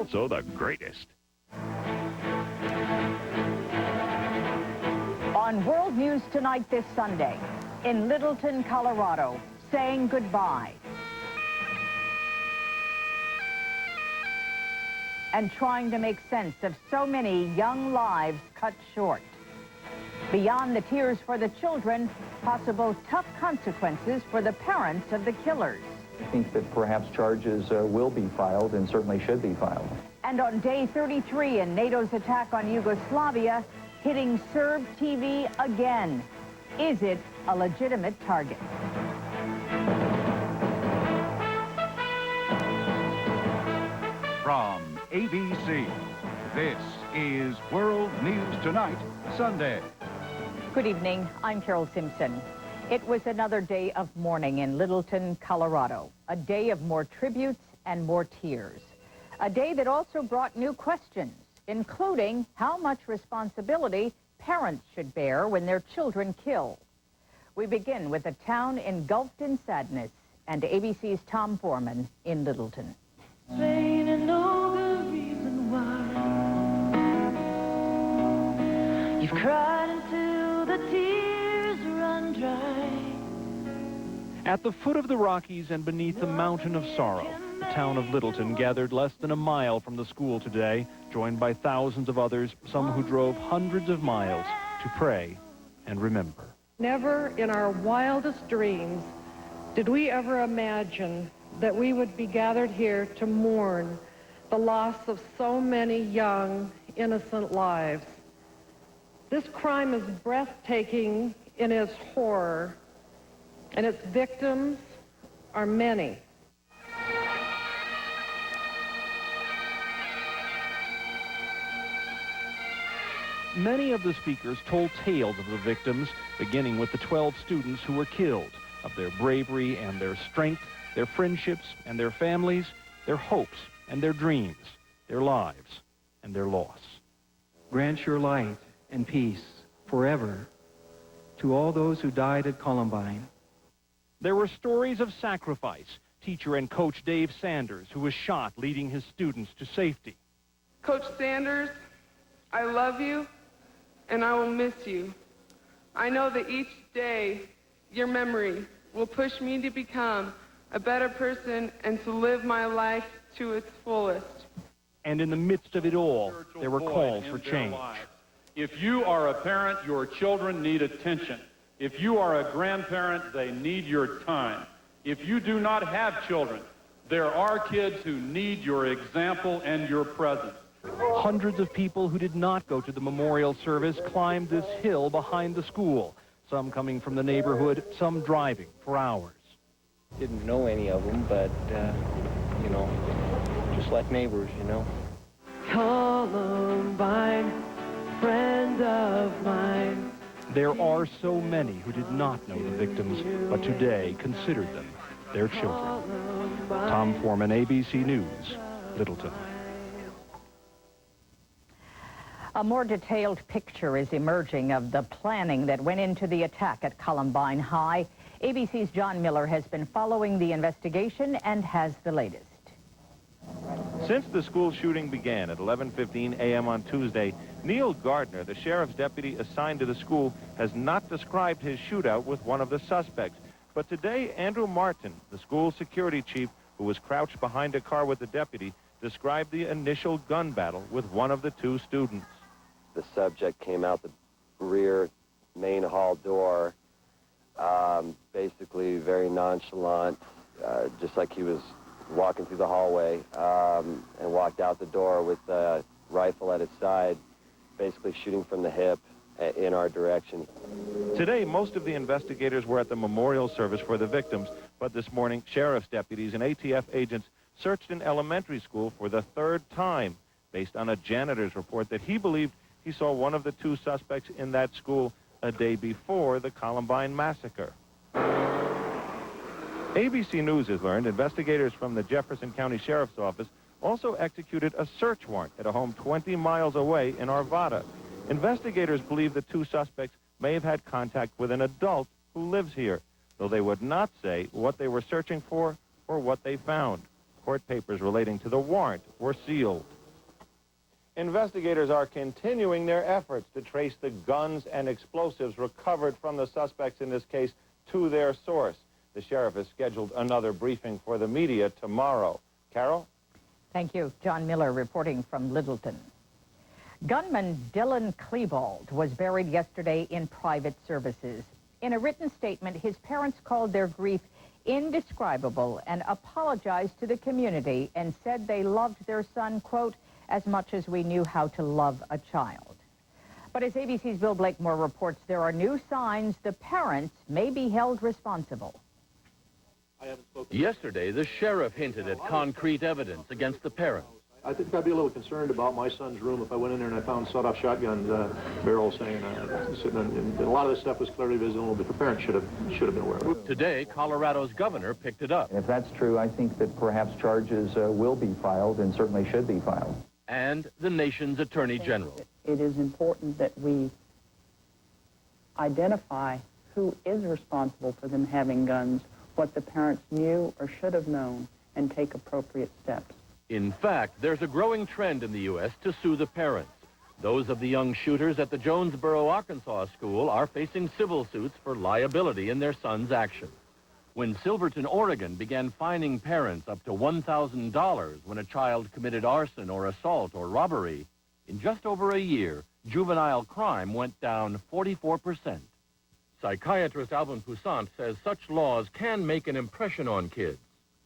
also the greatest. On World News Tonight this Sunday, in Littleton, Colorado, saying goodbye and trying to make sense of so many young lives cut short. Beyond the tears for the children, possible tough consequences for the parents of the killers. I think that perhaps charges will be filed and certainly should be filed. And on day 33 in NATO's attack on Yugoslavia, hitting Serb TV again. Is it a legitimate target? From ABC, this is World News Tonight, Sunday. Good evening, I'm Carol Simpson. It was another day of mourning in Littleton, Colorado. A day of more tributes and more tears. A day that also brought new questions, including how much responsibility parents should bear when their children kill. We begin with a town engulfed in sadness and ABC's Tom Foreman in Littleton. Plain and know the reason why you've cried until the tears run dry. At the foot of the Rockies and beneath the mountain of sorrow, the town of Littleton gathered less than a mile from the school today, joined by thousands of others, some who drove hundreds of miles to pray and remember. Never in our wildest dreams did we ever imagine that we would be gathered here to mourn the loss of so many young, innocent lives. This crime is breathtaking in its horror, and its victims are many. Many of the speakers told tales of the victims, beginning with the 12 students who were killed, of their bravery and their strength, their friendships and their families, their hopes and their dreams, their lives and their loss. Grant your light and peace forever to all those who died at Columbine. There were stories of sacrifice. Teacher and coach Dave Sanders, who was shot leading his students to safety. Coach Sanders, I love you, and I will miss you. I know that each day, your memory will push me to become a better person and to live my life to its fullest. And in the midst of it all, there were calls for change. If you are a parent, your children need attention. If you are a grandparent, they need your time. If you do not have children, there are kids who need your example and your presence. Hundreds of people who did not go to the memorial service climbed this hill behind the school, some coming from the neighborhood, some driving for hours. Didn't know any of them, but, you know, just like neighbors, you know. Columbine, friend of mine. There are so many who did not know the victims, but today considered them their children. Tom Foreman, ABC News, Littleton. A more detailed picture is emerging of the planning that went into the attack at Columbine High. ABC's John Miller has been following the investigation and has the latest. Since the school shooting began at 11:15 a.m. on Tuesday, Neil Gardner, the sheriff's deputy assigned to the school, has not described his shootout with one of the suspects. But today, Andrew Martin, the school security chief, who was crouched behind a car with the deputy, described the initial gun battle with one of the two students. The subject came out the rear main hall door, basically very nonchalant, just like he was walking through the hallway, and walked out the door with a rifle at his side, basically shooting from the hip in our direction. Today, most of the investigators were at the memorial service for the victims, but this morning, sheriff's deputies and ATF agents searched an elementary school for the third time, based on a janitor's report that he believed he saw one of the two suspects in that school a day before the Columbine massacre. ABC News has learned investigators from the Jefferson County Sheriff's Office also executed a search warrant at a home 20 miles away in Arvada. Investigators believe the two suspects may have had contact with an adult who lives here, though they would not say what they were searching for or what they found. Court papers relating to the warrant were sealed. Investigators are continuing their efforts to trace the guns and explosives recovered from the suspects in this case to their source. The sheriff has scheduled another briefing for the media tomorrow. Carol? Thank you. John Miller reporting from Littleton. Gunman Dylan Klebold was buried yesterday in private services. In a written statement, his parents called their grief indescribable and apologized to the community and said they loved their son, quote, as much as we knew how to love a child. But as ABC's Bill Blakemore reports, there are new signs the parents may be held responsible. Yesterday, the sheriff hinted at concrete evidence against the parents. I think I'd be a little concerned about my son's room if I went in there and I found sawed-off shotgun barrels sitting and a lot of this stuff was clearly visible, but the parents should have been aware of it. Today, Colorado's governor picked it up. And if that's true, I think that perhaps charges will be filed and certainly should be filed. And the nation's attorney general. It is important that we identify who is responsible for them having guns, what the parents knew or should have known, and take appropriate steps. In fact, there's a growing trend in the U.S. to sue the parents. Those of the young shooters at the Jonesboro, Arkansas school are facing civil suits for liability in their son's actions. When Silverton, Oregon began fining parents up to $1,000 when a child committed arson or assault or robbery, in just over a year, juvenile crime went down 44%. Psychiatrist Alvin Poussant says such laws can make an impression on kids.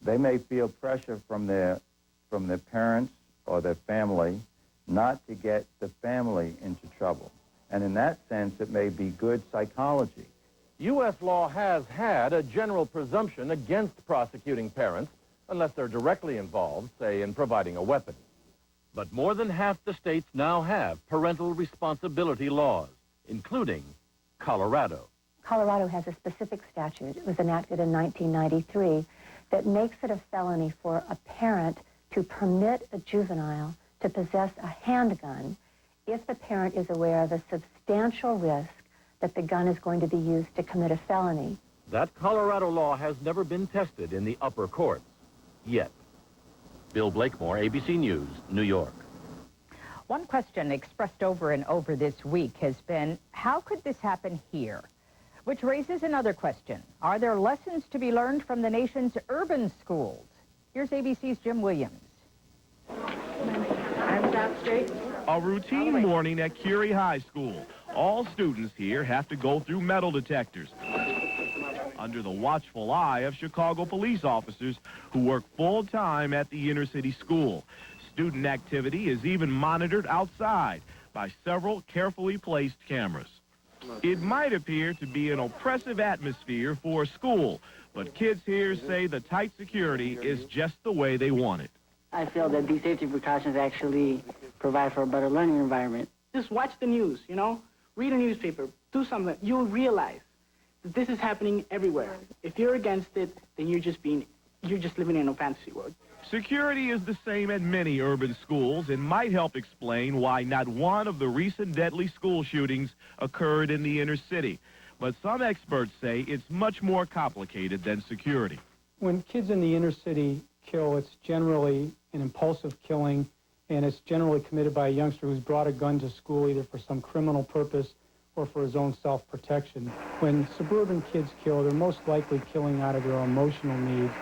They may feel pressure from their parents or their family not to get the family into trouble. And in that sense, it may be good psychology. U.S. law has had a general presumption against prosecuting parents unless they're directly involved, say, in providing a weapon. But more than half the states now have parental responsibility laws, including Colorado. Colorado has a specific statute. It was enacted in 1993 that makes it a felony for a parent to permit a juvenile to possess a handgun if the parent is aware of a substantial risk that the gun is going to be used to commit a felony. That Colorado law has never been tested in the upper courts, yet. Bill Blakemore, ABC News, New York. One question expressed over and over this week has been, how could this happen here? Which raises another question. Are there lessons to be learned from the nation's urban schools? Here's ABC's Jim Williams. A routine morning at Curie High School. All students here have to go through metal detectors under the watchful eye of Chicago police officers who work full-time at the inner-city school. Student activity is even monitored outside by several carefully placed cameras. It might appear to be an oppressive atmosphere for a school, but kids here say the tight security is just the way they want it. I feel that these safety precautions actually provide for a better learning environment. Just watch the news, you know? Read a newspaper, do something. You'll realize that this is happening everywhere. If you're against it, then you're just living in a fantasy world. Security is the same at many urban schools and might help explain why not one of the recent deadly school shootings occurred in the inner city. But some experts say it's much more complicated than security. When kids in the inner city kill, it's generally an impulsive killing, and it's generally committed by a youngster who's brought a gun to school either for some criminal purpose or for his own self-protection. When suburban kids kill, they're most likely killing out of their emotional needs.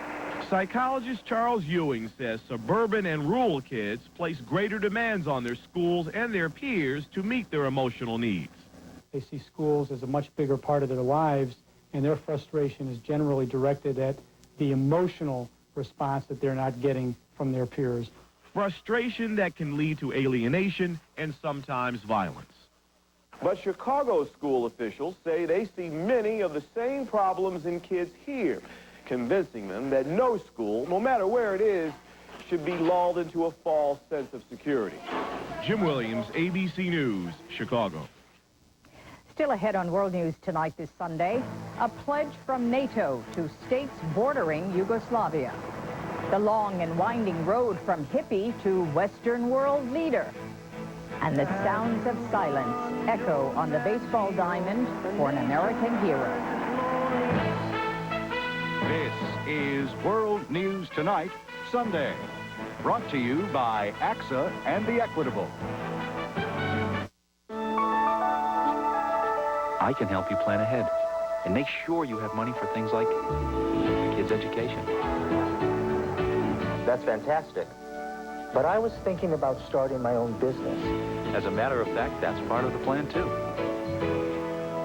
Psychologist Charles Ewing says suburban and rural kids place greater demands on their schools and their peers to meet their emotional needs. They see schools as a much bigger part of their lives, and their frustration is generally directed at the emotional response that they're not getting from their peers. Frustration that can lead to alienation and sometimes violence. But Chicago school officials say they see many of the same problems in kids here, convincing them that no school, no matter where it is, should be lulled into a false sense of security. Jim Williams, ABC News, Chicago. Still ahead on World News Tonight this Sunday, a pledge from NATO to states bordering Yugoslavia. The long and winding road from hippie to Western world leader. And the sounds of silence echo on the baseball diamond for an American hero. This is World News Tonight, Sunday. Brought to you by AXA and the Equitable. I can help you plan ahead and make sure you have money for things like your kids' education. That's fantastic. But I was thinking about starting my own business. As a matter of fact, that's part of the plan, too.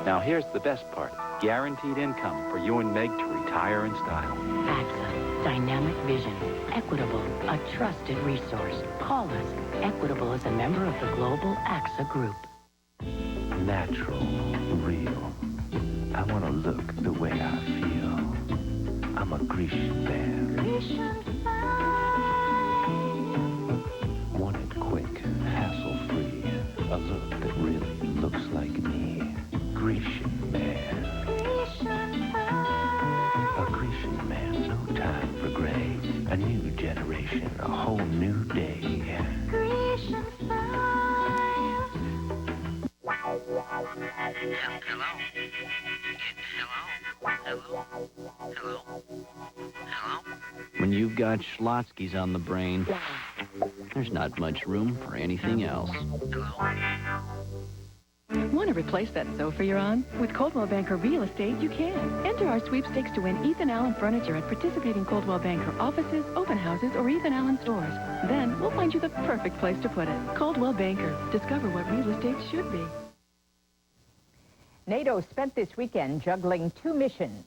Now, here's the best part. Guaranteed income for you and Meg to retire in style. AXA, dynamic vision, Equitable, a trusted resource. Call us. Equitable is a member of the global AXA Group. Natural, real. I want to look the way I feel. I'm a Grecian man. Want it quick, hassle-free. A look that really looks like me. Grecian man. A Grecian man, no time for gray. A new generation, a whole new day. Grecian style. When you've got Schlotzsky's on the brain, there's not much room for anything else. Want to replace that sofa you're on? With Coldwell Banker Real Estate, you can. Enter our sweepstakes to win Ethan Allen furniture at participating Coldwell Banker offices, open houses, or Ethan Allen stores. Then we'll find you the perfect place to put it. Coldwell Banker. Discover what real estate should be. NATO spent this weekend juggling two missions,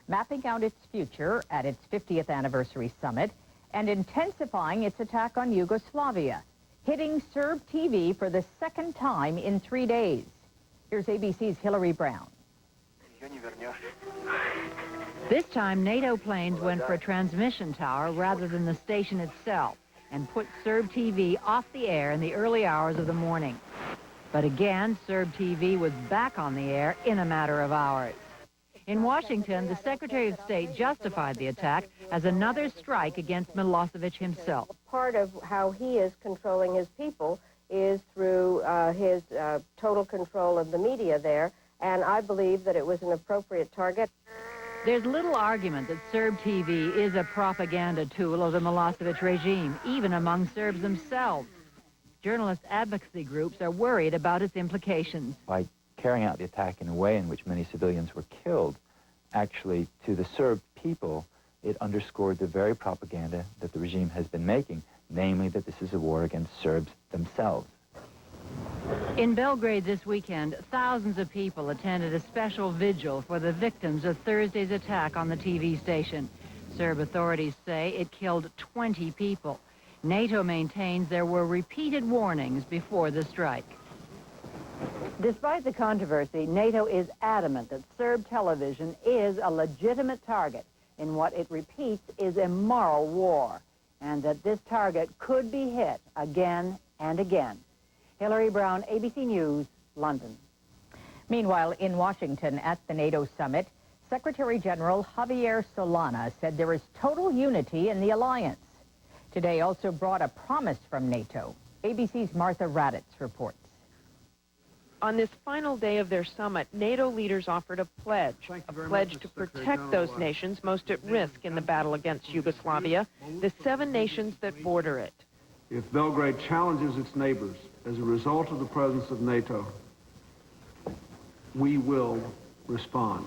mapping out its future at its 50th anniversary summit and intensifying its attack on Yugoslavia, hitting Serb TV for the second time in 3 days. Here's ABC's Hillary Brown. This time, NATO planes went for a transmission tower rather than the station itself and put Serb TV off the air in the early hours of the morning. But again, Serb TV was back on the air in a matter of hours. In Washington, the Secretary of State justified the attack as another strike against Milosevic himself. Part of how he is controlling his people is through his total control of the media there, and I believe that it was an appropriate target. There's little argument that Serb TV is a propaganda tool of the Milosevic regime, even among Serbs themselves. Journalist advocacy groups are worried about its implications. By carrying out the attack in a way in which many civilians were killed, actually, to the Serb people, it underscored the very propaganda that the regime has been making, namely that this is a war against Serbs themselves. In Belgrade this weekend, thousands of people attended a special vigil for the victims of Thursday's attack on the TV station. Serb authorities say it killed 20 people. NATO maintains there were repeated warnings before the strike. Despite the controversy, NATO is adamant that Serb television is a legitimate target in what it repeats is a moral war, and that this target could be hit again and again. Hillary Brown, ABC News, London. Meanwhile, in Washington at the NATO summit, Secretary General Javier Solana said there is total unity in the alliance. Today also brought a promise from NATO. ABC's Martha Raddatz reports. On this final day of their summit, NATO leaders offered a pledge to protect those nations most at risk in the battle against Yugoslavia, the 7 nations that border it. If Belgrade challenges its neighbors as a result of the presence of NATO, we will respond.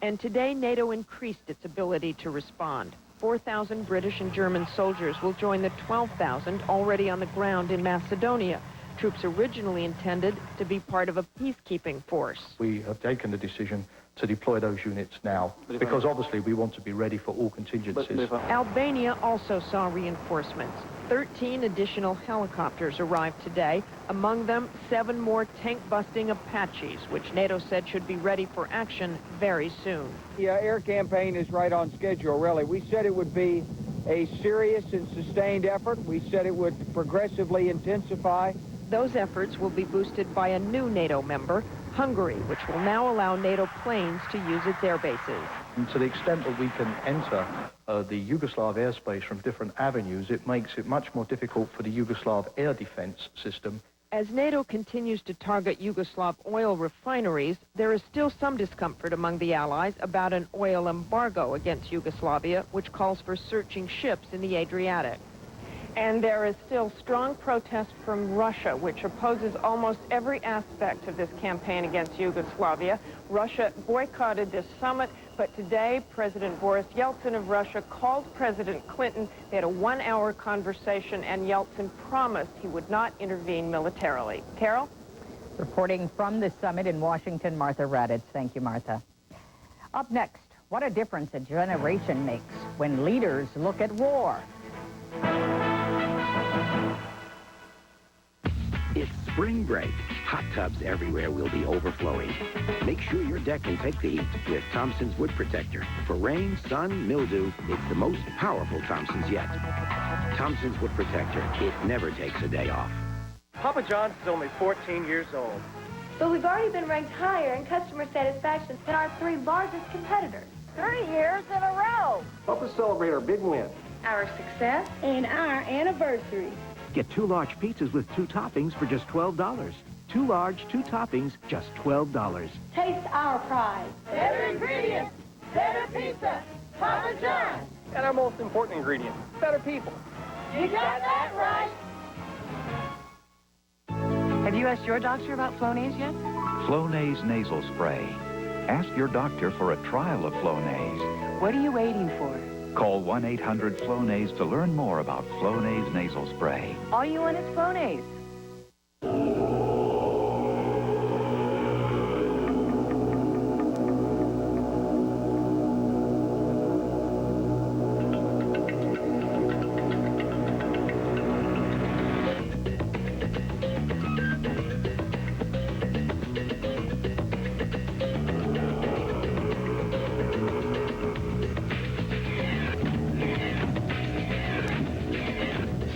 And today, NATO increased its ability to respond. 4,000 British and German soldiers will join the 12,000 already on the ground in Macedonia. Troops originally intended to be part of a peacekeeping force. We have taken the decision to deploy those units now, because obviously we want to be ready for all contingencies. Albania also saw reinforcements. 13 additional helicopters arrived today, among them 7 more tank-busting Apaches, which NATO said should be ready for action very soon. The air campaign is right on schedule, really. We said it would be a serious and sustained effort. We said it would progressively intensify. Those efforts will be boosted by a new NATO member, Hungary, which will now allow NATO planes to use its air bases. And to the extent that we can enter the Yugoslav airspace from different avenues, it makes it much more difficult for the Yugoslav air defense system As NATO continues to target Yugoslav oil refineries, there is still some discomfort among the Allies about an oil embargo against Yugoslavia, which calls for searching ships in the Adriatic. And there is still strong protest from Russia, which opposes almost every aspect of this campaign against Yugoslavia. Russia boycotted this summit, but today President Boris Yeltsin of Russia called President Clinton. They had a one-hour conversation, and Yeltsin promised he would not intervene militarily. Carol? Reporting from the summit in Washington, Martha Raddatz. Thank you, Martha. Up next, what a difference a generation makes when leaders look at war. It's spring break. Hot tubs everywhere will be overflowing. Make sure your deck can take the heat with Thompson's Wood Protector. For rain, sun, mildew, it's the most powerful Thompson's yet. Thompson's Wood Protector. It never takes a day off. Papa John's is only 14 years old. But we've already been ranked higher in customer satisfaction than our 3 largest competitors. 3 years in a row. Help us celebrate our big win. Our success and our anniversary. Get 2 large pizzas with 2 toppings for just $12. 2 large, 2 toppings, just $12. Taste our pride. Better ingredients, better pizza, Papa John's. And our most important ingredient, better people. You got that right. Have you asked your doctor about Flonase yet? Flonase nasal spray. Ask your doctor for a trial of Flonase. What are you waiting for? Call 1-800-FLONASE to learn more about Flonase nasal spray. All you want is Flonase.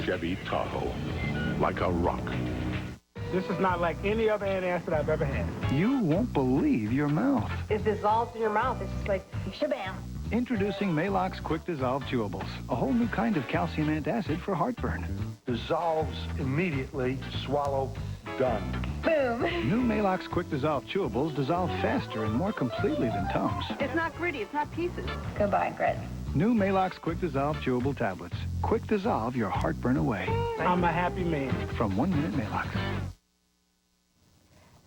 Chevy Tahoe, like a rock. This is not like any other antacid I've ever had. You won't believe your mouth. It dissolves in your mouth. It's just like, shabam. Introducing Maalox Quick Dissolve Chewables, a whole new kind of calcium antacid for heartburn. Dissolves immediately, swallow, done. Boom. New Maalox Quick Dissolve Chewables dissolve faster and more completely than Tums. It's not gritty. It's not pieces. Goodbye, grit. New Maalox Quick Dissolve Chewable Tablets. Quick dissolve your heartburn away. I'm a happy man. From 1 Minute Maalox.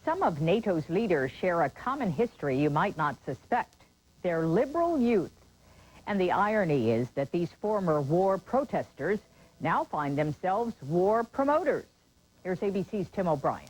Some of NATO's leaders share a common history you might not suspect. They're liberal youth. And the irony is that these former war protesters now find themselves war promoters. Here's ABC's Tim O'Brien.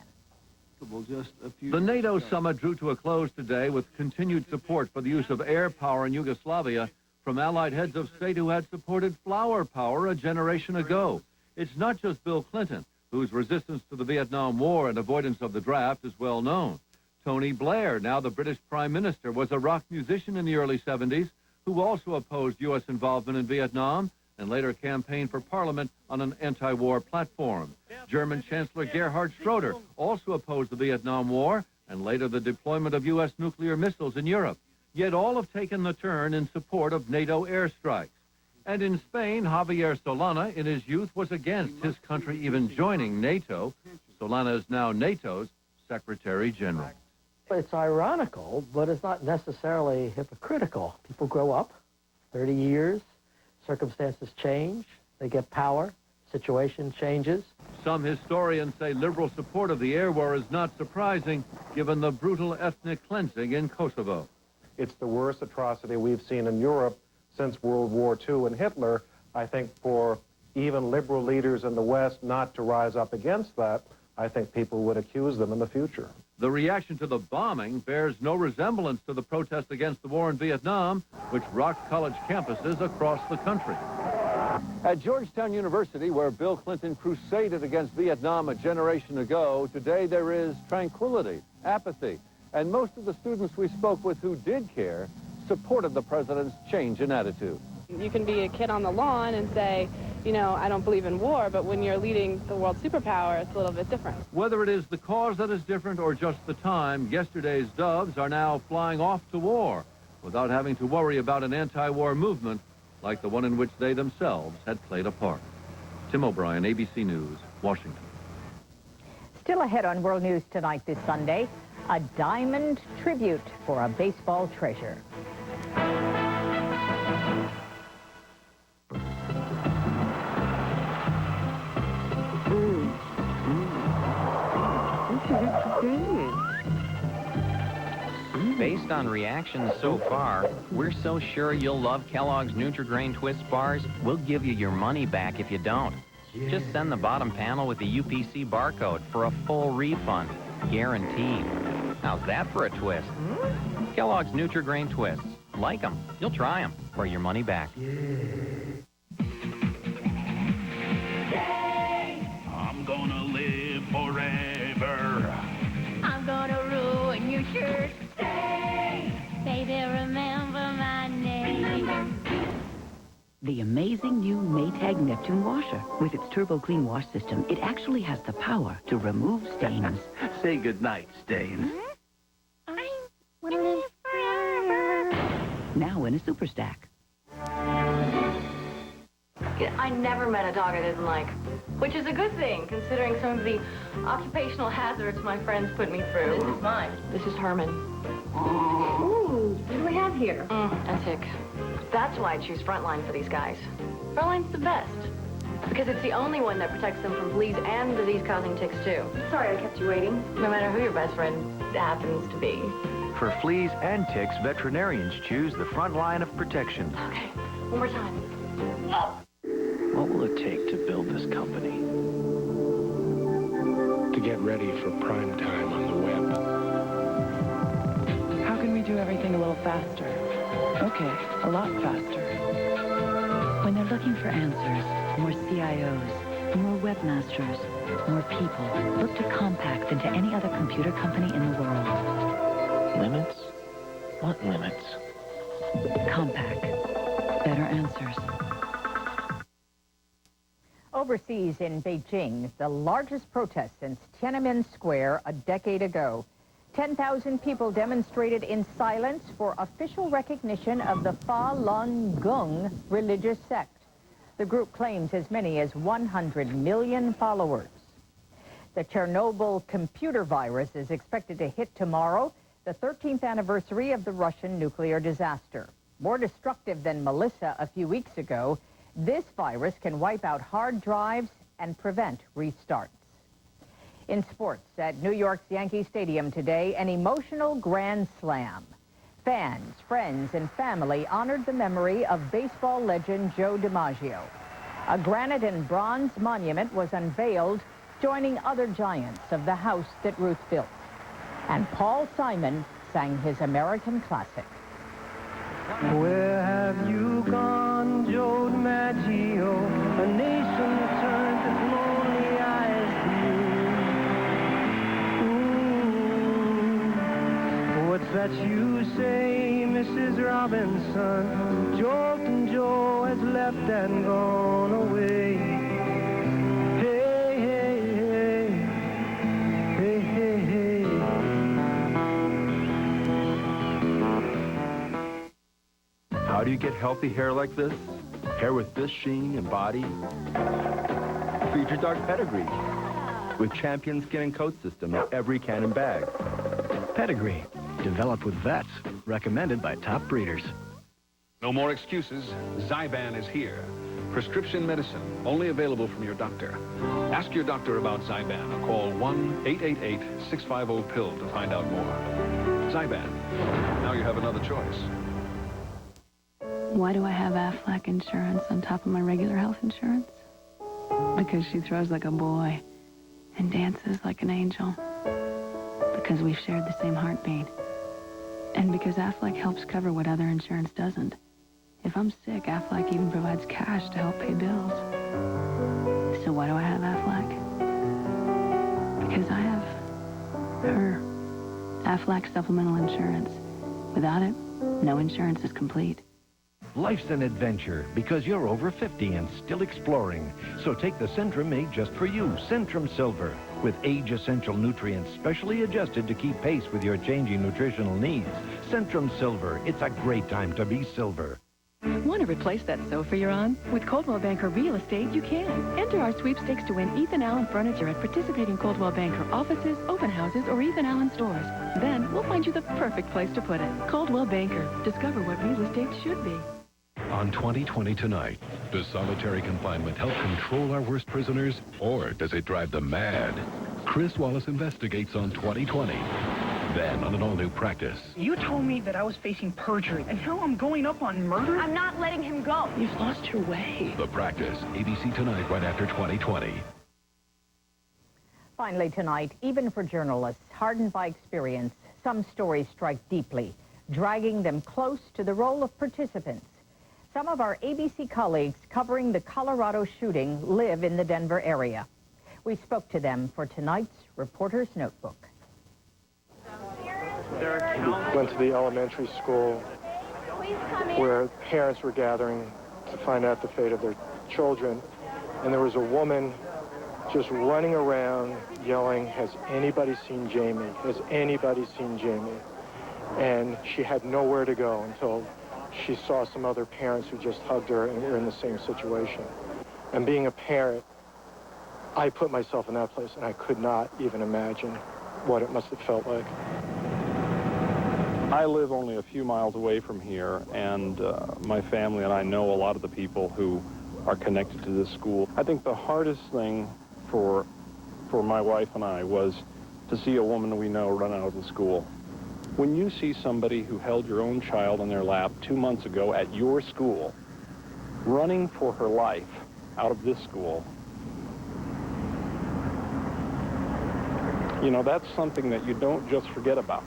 The NATO summit drew to a close today with continued support for the use of air power in Yugoslavia from Allied heads of state who had supported flower power a generation ago. It's not just Bill Clinton, whose resistance to the Vietnam War and avoidance of the draft is well known. Tony Blair, now the British Prime Minister, was a rock musician in the early 70s who also opposed U.S. involvement in Vietnam and later campaigned for Parliament on an anti-war platform. German Chancellor Gerhard Schroeder also opposed the Vietnam War and later the deployment of U.S. nuclear missiles in Europe. Yet all have taken the turn in support of NATO airstrikes. And in Spain, Javier Solana, in his youth, was against his country even joining NATO. Solana is now NATO's Secretary General. It's ironical, but it's not necessarily hypocritical. People grow up, 30 years, circumstances change, they get power, situation changes. Some historians say liberal support of the air war is not surprising, given the brutal ethnic cleansing in Kosovo. It's the worst atrocity we've seen in Europe since World War II and Hitler. I think for even liberal leaders in the West not to rise up against that, I think people would accuse them in the future. The reaction to the bombing bears no resemblance to the protest against the war in Vietnam, which rocked college campuses across the country. At Georgetown University, where Bill Clinton crusaded against Vietnam a generation ago, today there is tranquility, apathy, and most of the students we spoke with who did care supported the president's change in attitude. You can be a kid on the lawn and say, you know, I don't believe in war, but when you're leading the world superpower, it's a little bit different. Whether it is the cause that is different or just the time, yesterday's doves are now flying off to war without having to worry about an anti-war movement like the one in which they themselves had played a part. Tim O'Brien, ABC News, Washington. Still ahead on World News Tonight this Sunday, a diamond tribute for a baseball treasure. Based on reactions so far, we're so sure you'll love Kellogg's Nutri-Grain Twist bars, we'll give you your money back if you don't. Just send the bottom panel with the UPC barcode for a full refund. Guaranteed. How's that for a twist? Kellogg's Nutri-Grain Twists. Like them. You'll try them for your money back. I'm gonna live forever. I'm gonna ruin your shirt. Stay. Baby, remember my name. The amazing new Maytag Neptune washer. With its Turbo Clean wash system, it actually has the power to remove stains. Say goodnight, Stains. I wanna live forever. Now in a super stack. I never met a dog I didn't like, which is a good thing, considering some of the occupational hazards my friends put me through. This is mine. This is Herman. Ooh, what do we have here? A tick. That's why I choose Frontline for these guys. Frontline's the best, because it's the only one that protects them from fleas and disease-causing ticks, too. Sorry I kept you waiting. No matter who your best friend happens to be. For fleas and ticks, veterinarians choose the Frontline of protection. Okay, one more time. What will it take to build this company? To get ready for prime time on the web. How can we do everything a little faster? Okay, a lot faster. When they're looking for answers, more CIOs, more webmasters, more people, look to Compaq than to any other computer company in the world. Limits? What limits? Compaq. Better answers. Overseas in Beijing, the largest protest since Tiananmen Square a decade ago. 10,000 people demonstrated in silence for official recognition of the Falun Gong religious sect. The group claims as many as 100 million followers. The Chernobyl computer virus is expected to hit tomorrow, the 13th anniversary of the Russian nuclear disaster. More destructive than Melissa a few weeks ago, this virus can wipe out hard drives and prevent restarts. In sports, at New York's Yankee Stadium today, an emotional grand slam. Fans, friends, and family honored the memory of baseball legend Joe DiMaggio. A granite and bronze monument was unveiled, joining other giants of the house that Ruth built. And Paul Simon sang his American classic. Where have you gone, Joe DiMaggio? A nation turned its lonely eyes to you. What's that you say, Mrs. Robinson? Jolton Joe has left and gone away. Hey, hey, hey, hey, hey, hey. How do you get healthy hair like this? Hair with this sheen and body? Features Dark Pedigree with Champion Skin and Coat System in every can and bag. Pedigree, developed with vets, recommended by top breeders. No more excuses. Zyban is here. Prescription medicine, only available from your doctor. Ask your doctor about Zyban or call 1-888-650-PILL to find out more. Zyban. Now you have another choice. Why do I have Aflac insurance on top of my regular health insurance? Because she throws like a boy and dances like an angel. Because we've shared the same heartbeat. And because Aflac helps cover what other insurance doesn't. If I'm sick, Aflac even provides cash to help pay bills. So why do I have Aflac? Because I have her. Aflac supplemental insurance. Without it, no insurance is complete. Life's an adventure because you're over 50 and still exploring. So take the Centrum made just for you, Centrum Silver, with age-essential nutrients specially adjusted to keep pace with your changing nutritional needs. Centrum Silver, it's a great time to be silver. Want to replace that sofa you're on? With Coldwell Banker Real Estate, you can. Enter our sweepstakes to win Ethan Allen furniture at participating Coldwell Banker offices, open houses, or Ethan Allen stores. Then we'll find you the perfect place to put it. Coldwell Banker. Discover what real estate should be. On 2020 Tonight, does solitary confinement help control our worst prisoners, or does it drive them mad? Chris Wallace investigates on 2020. Then on an all-new Practice. You told me that I was facing perjury, and now I'm going up on murder? I'm not letting him go. You've lost your way. The Practice, ABC tonight, right after 2020. Finally tonight, even for journalists hardened by experience, some stories strike deeply, dragging them close to the role of participants. Some of our ABC colleagues covering the Colorado shooting live in the Denver area. We spoke to them for tonight's Reporter's Notebook. Went to the elementary school where parents were gathering to find out the fate of their children, and there was a woman just running around yelling, "Has anybody seen Jamie? Has anybody seen Jamie?" And she had nowhere to go until she saw some other parents who just hugged her and were in the same situation. And being a parent, I put myself in that place, and I could not even imagine what it must have felt like. I live only a few miles away from here, and my family and I know a lot of the people who are connected to this school. I think the hardest thing for my wife and I was to see a woman we know run out of the school. When you see somebody who held your own child on their lap 2 months ago at your school, running for her life out of this school, you know, that's something that you don't just forget about.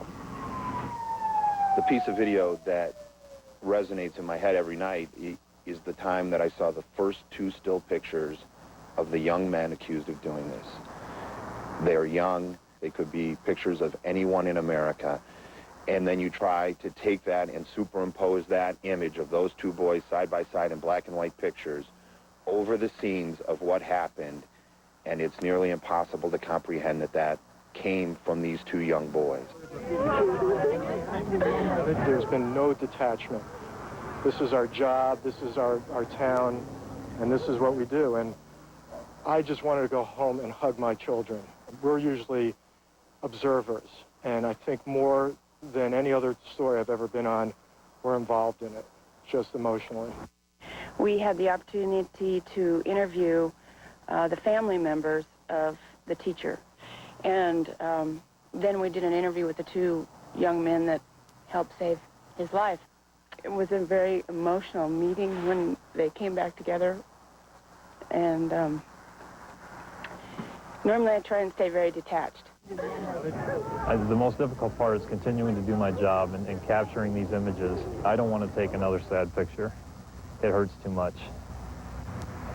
The piece of video that resonates in my head every night is the time that I saw the first 2 still pictures of the young men accused of doing this. They're young. They could be pictures of anyone in America. And then you try to take that and superimpose that image of those 2 boys side by side in black and white pictures over the scenes of what happened, and it's nearly impossible to comprehend that that came from these 2 young boys. There's been no detachment. This is our job, this is our town, and this is what we do. And I just wanted to go home and hug my children. We're usually observers, and I think more than any other story I've ever been on, we're involved in it, just emotionally. We had the opportunity to interview the family members of the teacher. And then we did an interview with the 2 young men that helped save his life. It was a very emotional meeting when they came back together. And normally I try and stay very detached. The most difficult part is continuing to do my job and capturing these images. I don't want to take another sad picture. It hurts too much.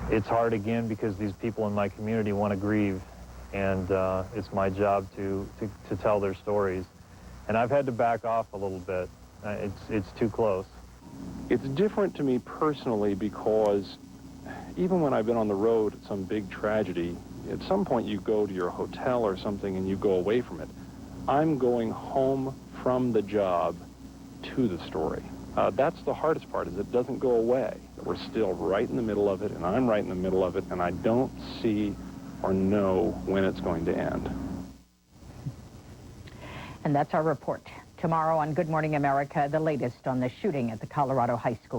It's hard again because these people in my community want to grieve, and it's my job to tell their stories. And I've had to back off a little bit. It's too close. It's different to me personally because even when I've been on the road at some big tragedy, at some point you go to your hotel or something and you go away from it. I'm going home from the job to the story. That's the hardest part, is it doesn't go away. We're still right in the middle of it, and I'm right in the middle of it, and I don't see or know when it's going to end. And that's our report. Tomorrow on Good Morning America, the latest on the shooting at the Colorado High School.